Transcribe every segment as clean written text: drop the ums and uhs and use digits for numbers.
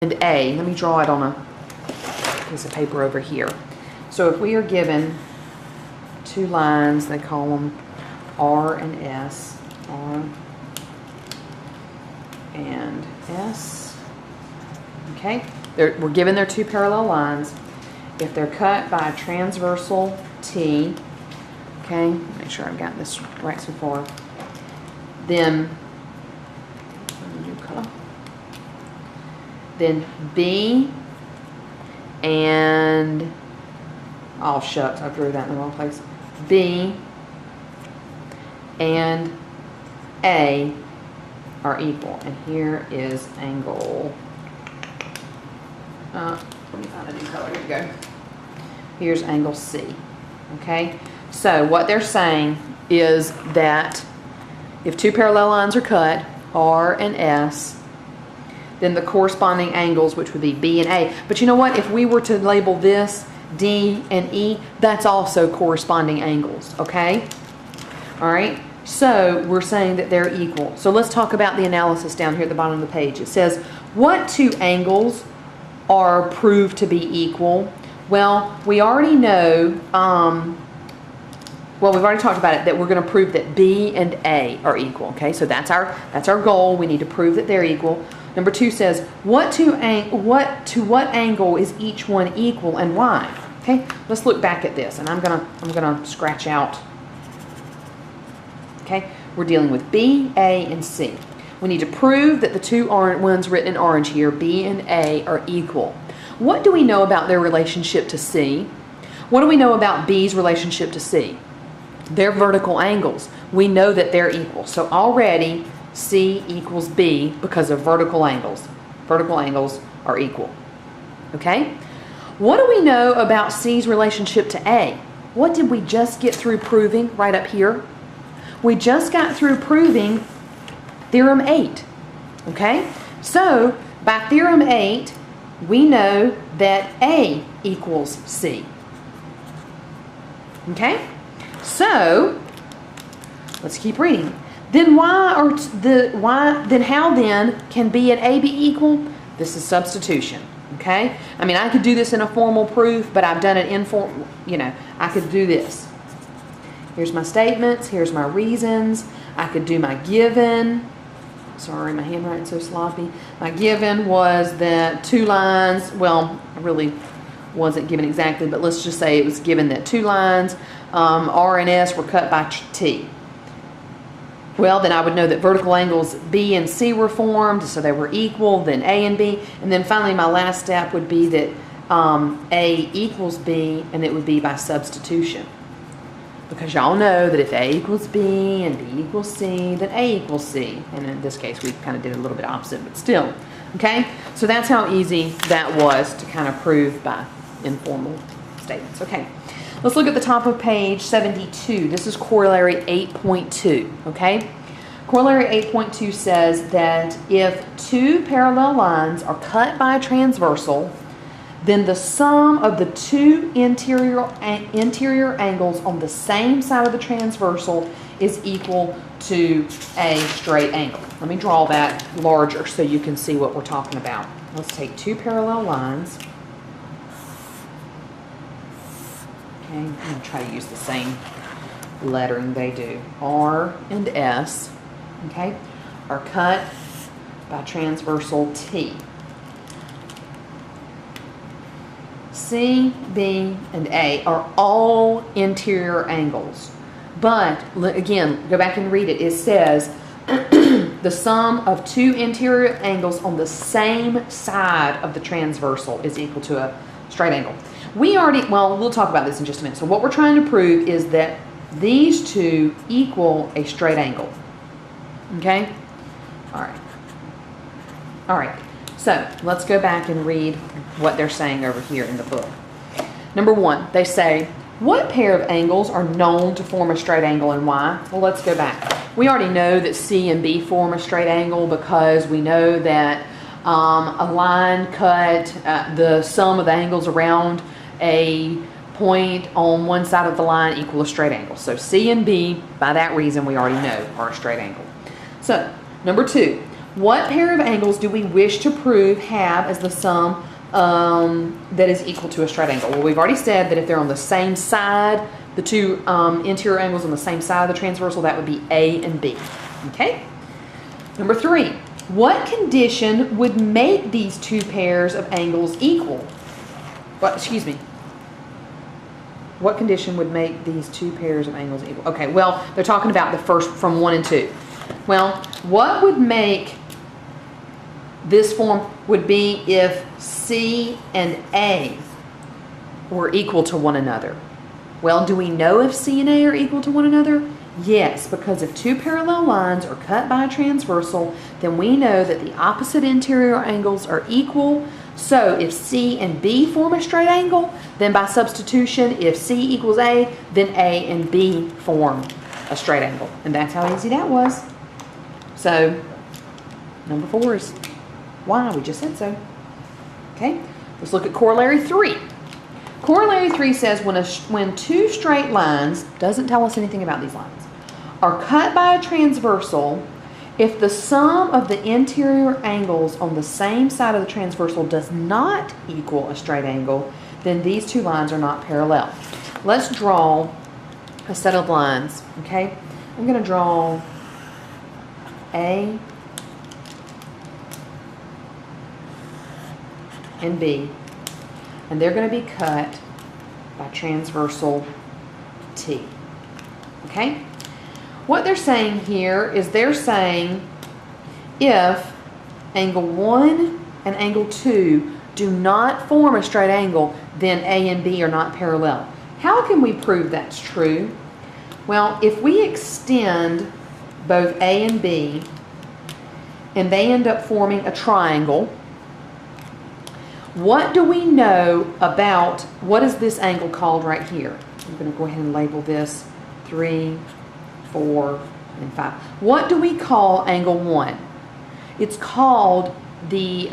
and A. Let me draw it on a piece of paper over here. So if we are given two lines, they call them R and S, R and S, okay? We're given their two parallel lines. If they're cut by a transversal T, okay, make sure I've got this right so far, then B and, oh shucks, I drew that in the wrong place. B and A are equal. And here is angle, let me find a new color, here we go. Here's angle C, okay? So what they're saying is that if two parallel lines are cut, R and S, then the corresponding angles, which would be B and A. But you know what? If we were to label this D and E, that's also corresponding angles, okay? All right, so we're saying that they're equal. So let's talk about the analysis down here at the bottom of the page. It says, what two angles are proved to be equal? Well, we already know, well, we've already talked about it, that we're going to prove that B and A are equal, okay? So that's our goal. We need to prove that they're equal. Number 2 says, to what angle is each one equal and why? Okay, let's look back at this, and I'm gonna scratch out. Okay, we're dealing with B, A, and C. We need to prove that the two ones written in orange here, B and A, are equal. What do we know about their relationship to C? What do we know about B's relationship to C? They're vertical angles. We know that they're equal. So already C equals B because of vertical angles. Vertical angles are equal. Okay? What do we know about C's relationship to A? What did we just get through proving right up here? We just got through proving Theorem 8. Okay? So, by Theorem 8, we know that A equals C. Okay? So, let's keep reading. Then how then can B and A be equal? This is substitution, okay? I mean, I could do this in a formal proof, but I've done it informal, I could do this. Here's my statements, here's my reasons. I could do my given. Sorry, my handwriting's so sloppy. My given was that two lines, well, I really wasn't given exactly, but let's just say it was given that two lines, R and S, were cut by T. Well, then I would know that vertical angles B and C were formed, so they were equal, then A and B. And then finally, my last step would be that A equals B, and it would be by substitution. Because y'all know that if A equals B and B equals C, then A equals C. And in this case, we kind of did a little bit opposite, but still. Okay? So that's how easy that was to kind of prove by informal statements. Okay. Let's look at the top of page 72. This is corollary 8.2, okay? Corollary 8.2 says that if two parallel lines are cut by a transversal, then the sum of the two interior angles on the same side of the transversal is equal to a straight angle. Let me draw that larger so you can see what we're talking about. Let's take two parallel lines. Okay, I'm going to try to use the same lettering they do. R and S, okay, are cut by transversal T. C, B, and A are all interior angles. But, again, go back and read it. It says the sum of two interior angles on the same side of the transversal is equal to a straight angle. We'll talk about this in just a minute. So what we're trying to prove is that these two equal a straight angle. Okay? All right. All right. So let's go back and read what they're saying over here in the book. Number 1, they say, what pair of angles are known to form a straight angle and why? Well, let's go back. We already know that C and B form a straight angle because we know that a line cut, the sum of the angles around a point on one side of the line equal a straight angle. So C and B, by that reason, we already know are a straight angle. So, number 2, What pair of angles do we wish to prove have as the sum that is equal to a straight angle? Well, we've already said that if they're on the same side, the two interior angles on the same side of the transversal, that would be A and B. Okay? Number 3, what condition would make these two pairs of angles equal? Well, excuse me. What condition would make these two pairs of angles equal? Okay, well, they're talking about the first from 1 and 2. Well, what would make this form would be if C and A were equal to one another. Well, do we know if C and A are equal to one another? Yes, because if two parallel lines are cut by a transversal, then we know that the opposite interior angles are equal. So if C and B form a straight angle, then by substitution, if C equals A, then A and B form a straight angle. And that's how easy that was. So number 4 is why, we just said so. Okay, let's look at corollary 3. Corollary 3 says when two straight lines, doesn't tell us anything about these lines, are cut by a transversal, if the sum of the interior angles on the same side of the transversal does not equal a straight angle, then these two lines are not parallel. Let's draw a set of lines, okay? I'm going to draw A and B, and they're going to be cut by transversal T, okay? What they're saying here is they're saying if angle 1 and angle 2 do not form a straight angle, then A and B are not parallel. How can we prove that's true? Well, if we extend both A and B and they end up forming a triangle, what do we know about, what is this angle called right here? I'm going to go ahead and label this 3, 4, and 5. What do we call angle 1? It's called the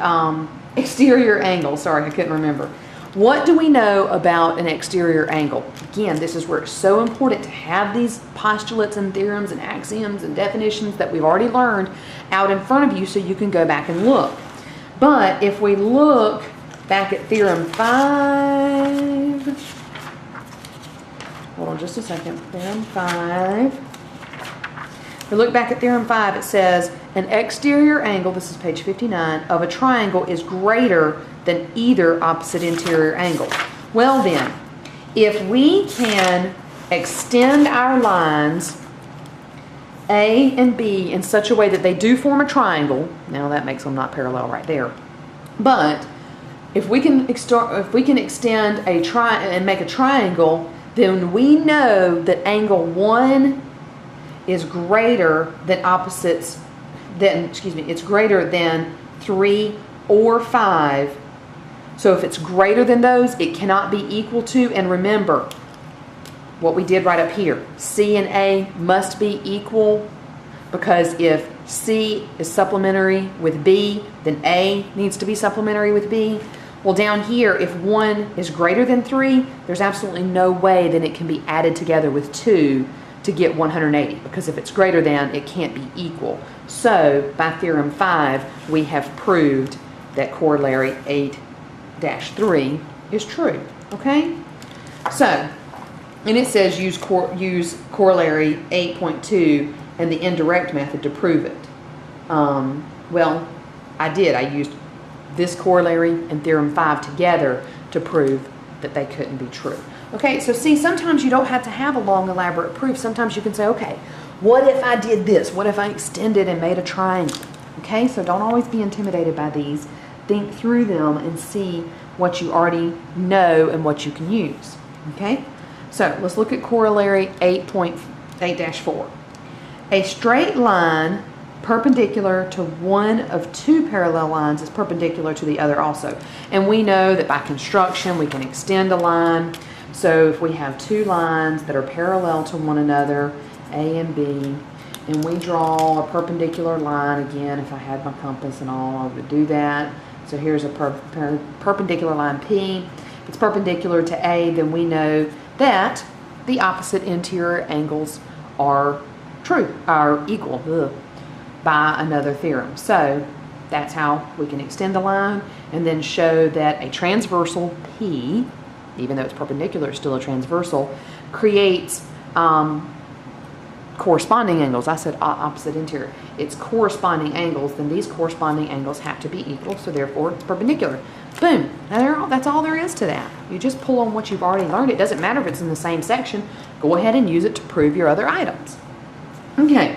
exterior angle. Sorry, I couldn't remember. What do we know about an exterior angle? Again, this is where it's so important to have these postulates and theorems and axioms and definitions that we've already learned out in front of you so you can go back and look. But if we look back at theorem 5, hold on just a second, theorem 5. If we look back at theorem 5, it says an exterior angle, this is page 59, of a triangle is greater than either opposite interior angle. Well then, if we can extend our lines A and B in such a way that they do form a triangle, now that makes them not parallel right there, but if we can extend a and make a triangle, then we know that angle 1 is greater than it's greater than 3 or 5. So if it's greater than those, it cannot be equal to, and remember what we did right up here. C and A must be equal, because if C is supplementary with B, then A needs to be supplementary with B. Well, down here, if 1 is greater than 3, there's absolutely no way that it can be added together with 2 to get 180, because if it's greater than, it can't be equal. So by theorem 5, we have proved that corollary 8-3 is true. Okay? So, and it says use corollary 8.2 and the indirect method to prove it. Well, I did. I used this corollary and theorem 5 together to prove that they couldn't be true. Okay, so see, sometimes you don't have to have a long, elaborate proof. Sometimes you can say, okay, what if I did this? What if I extended and made a triangle? Okay, so don't always be intimidated by these. Think through them and see what you already know and what you can use. Okay, so let's look at corollary 8.8-4. A straight line perpendicular to one of two parallel lines is perpendicular to the other also. And we know that by construction we can extend a line. So if we have two lines that are parallel to one another, A and B, and we draw a perpendicular line, again, if I had my compass and all, I would do that. So here's a perpendicular line P. If it's perpendicular to A, then we know that the opposite interior angles are true, are equal. by another theorem. So that's how we can extend the line and then show that a transversal P, even though it's perpendicular, it's still a transversal, creates corresponding angles. I said opposite interior. It's corresponding angles, then these corresponding angles have to be equal, so therefore it's perpendicular. Boom. Now that's all there is to that. You just pull on what you've already learned. It doesn't matter if it's in the same section. Go ahead and use it to prove your other items. Okay.